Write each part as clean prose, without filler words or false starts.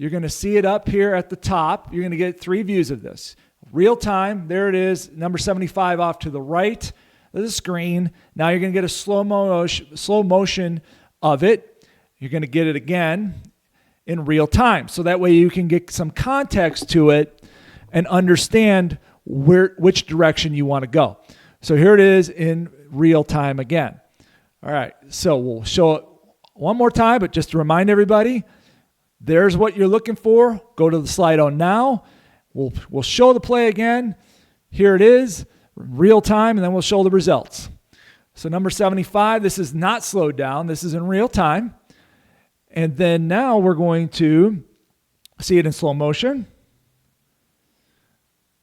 You're going to see it up here at the top. You're going to get 3 views of this. Real time, there it is, number 75 off to the right of the screen. Now you're going to get a slow motion of it. You're going to get it again in real time. So that way you can get some context to it and understand which direction you want to go. So here it is in real time again. All right, so we'll show it one more time, but just to remind everybody, there's what you're looking for. Go to the slide on now. We'll show the play again. Here it is, real time, and then we'll show the results. So number 75, this is not slowed down. This is in real time. And then now we're going to see it in slow motion.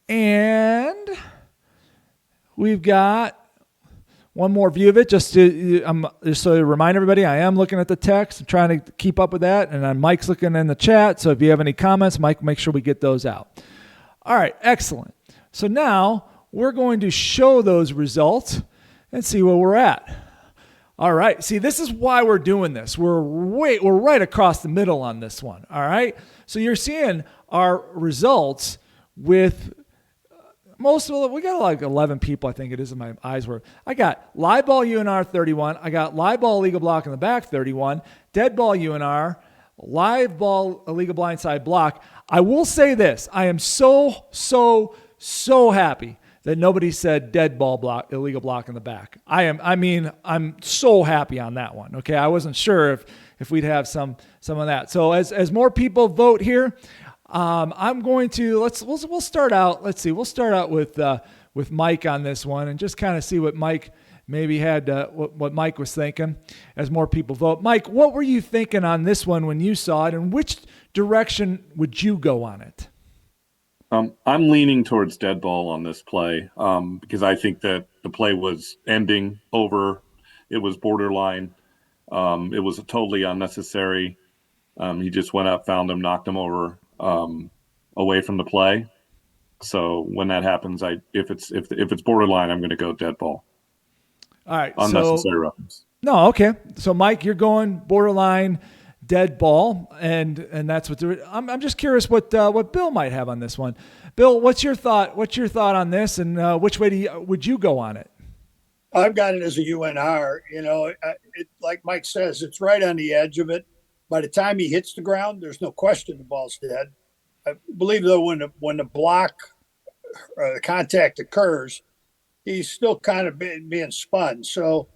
And we've got one more view of it, just to remind everybody, I am looking at the text. I'm trying to keep up with that. And Mike's looking in the chat. So if you have any comments, Mike, make sure we get those out. All right, excellent. So now we're going to show those results and see where we're at. All right, see, this is why we're doing this. We're right across the middle on this one. All right, so you're seeing our results with we got like 11 people, I think it is, in my eyes were. I got live ball UNR 31. I got live ball illegal block in the back 31. Dead ball UNR. Live ball illegal blindside block. I will say this. I am so happy that nobody said dead ball block, illegal block in the back. I'm so happy on that one. Okay. I wasn't sure if we'd have some of that. So as more people vote here, I'm going to we'll start out. Let's see. We'll start out with Mike on this one and just kind of see what Mike maybe had what Mike was thinking as more people vote. Mike, what were you thinking on this one when you saw it, and which direction would you go on it? I'm leaning towards dead ball on this play because I think that the play was ending over. It was borderline. It was totally unnecessary. He just went up, found him, knocked him over away from the play. So when that happens, if it's borderline, I'm going to go dead ball. All right. Unnecessary roughness. No, okay. So Mike, you're going borderline dead ball, and that's what I'm just curious what Bill might have on this one. Bill, what's your thought? What's your thought on this, and which way would you go on it? I've got it as a UNR. Like Mike says, it's right on the edge of it. By the time he hits the ground, there's no question the ball's dead. I believe though when the block or the contact occurs, he's still kind of being spun. So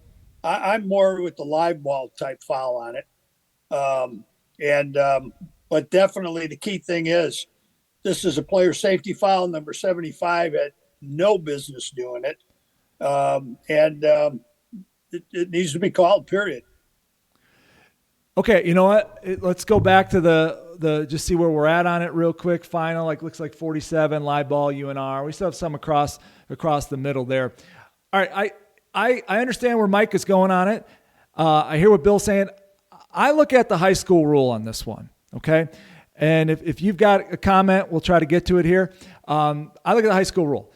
I'm more with the live ball type foul on it. But definitely the key thing is this is a player safety foul. Number 75 had no business doing it. It needs to be called, period. Okay. You know what? Let's go back to the just see where we're at on it real quick. Final, looks like 47 live ball UNR. We still have some across the middle there. All right. I understand where Mike is going on it. I hear what Bill's saying. I look at the high school rule on this one, okay? And if you've got a comment, we'll try to get to it here. I look at the high school rule.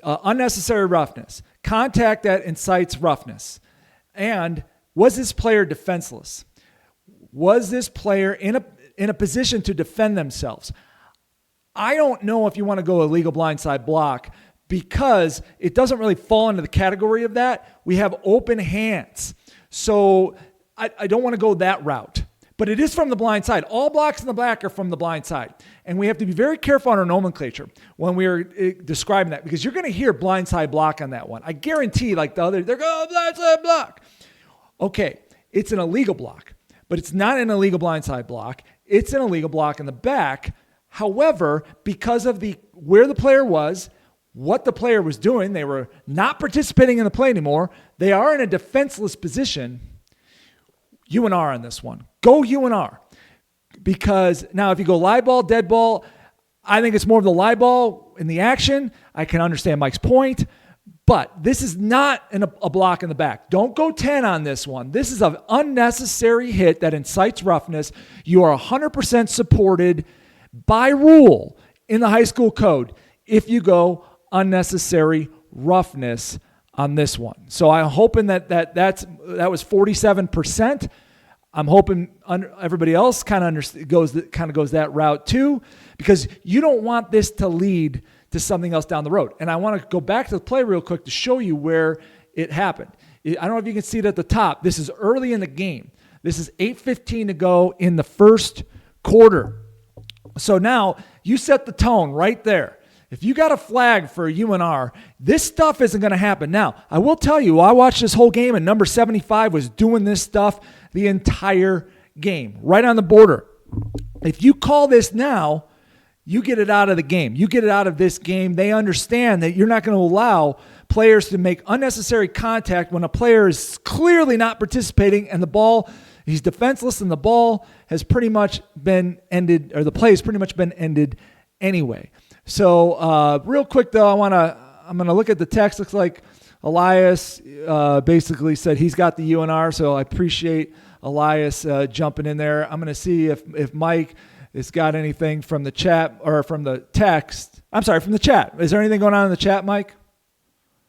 Unnecessary roughness. Contact that incites roughness. And was this player defenseless? Was this player in a position to defend themselves? I don't know if you want to go illegal blindside block because it doesn't really fall into the category of that. We have open hands. So I don't want to go that route, but it is from the blind side. All blocks in the back are from the blind side. And we have to be very careful on our nomenclature when we are describing that because you're going to hear blindside block on that one. I guarantee like the other, they're going, blindside block. Okay, it's an illegal block, but it's not an illegal blindside block. It's an illegal block in the back. However, because of where the player was, what the player was doing, they were not participating in the play anymore. They are in a defenseless position. UNR on this one. Go UNR. Because now if you go live ball, dead ball, I think it's more of the live ball in the action. I can understand Mike's point, but this is not a block in the back. Don't go 10 on this one. This is an unnecessary hit that incites roughness. You are 100% supported by rule in the high school code if you go unnecessary roughness on this one. So I'm hoping that was 47%. I'm hoping everybody else kind of goes that route too, because you don't want this to lead to something else down the road. And I want to go back to the play real quick to show you where it happened. I don't know if you can see it at the top. This is early in the game. This is 8:15 to go in the first quarter. So now you set the tone right there. If you got a flag for UNR, this stuff isn't going to happen. Now, I will tell you, I watched this whole game, and number 75 was doing this stuff the entire game, right on the border. If you call this now, you get it out of the game. You get it out of this game. They understand that you're not going to allow players to make unnecessary contact when a player is clearly not participating and the ball, he's defenseless and the ball has pretty much been ended, or the play has pretty much been ended anyway. So real quick, though, I'm going to look at the text. Looks like Elias basically said he's got the UNR, so I appreciate Elias jumping in there. I'm going to see if Mike has got anything from the chat or from the text. I'm sorry, from the chat. Is there anything going on in the chat, Mike?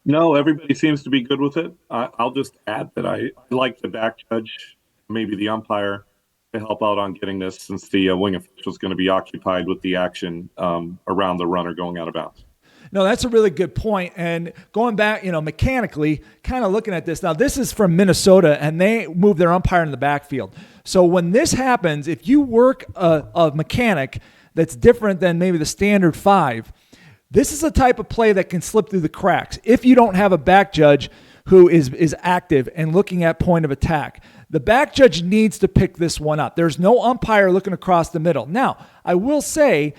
No, everybody seems to be good with it. I'll just add that I like the back judge, maybe the umpire, to help out on getting this, since the wing official is going to be occupied with the action around the runner going out of bounds. No, that's a really good point. And going back, mechanically, kind of looking at this. Now, this is from Minnesota, and they move their umpire in the backfield. So when this happens, if you work a mechanic that's different than maybe the standard 5, this is a type of play that can slip through the cracks if you don't have a back judge who is active and looking at point of attack. The back judge needs to pick this one up. There's no umpire looking across the middle. Now, I will say,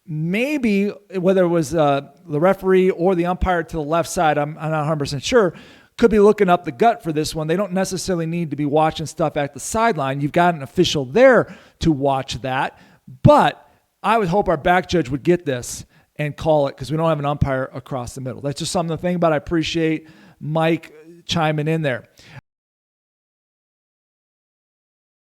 maybe whether it was the referee or the umpire to the left side, I'm not 100% sure, could be looking up the gut for this one. They don't necessarily need to be watching stuff at the sideline. You've got an official there to watch that. But I would hope our back judge would get this and call it, because we don't have an umpire across the middle. That's just something to think about. I appreciate Mike chiming in there.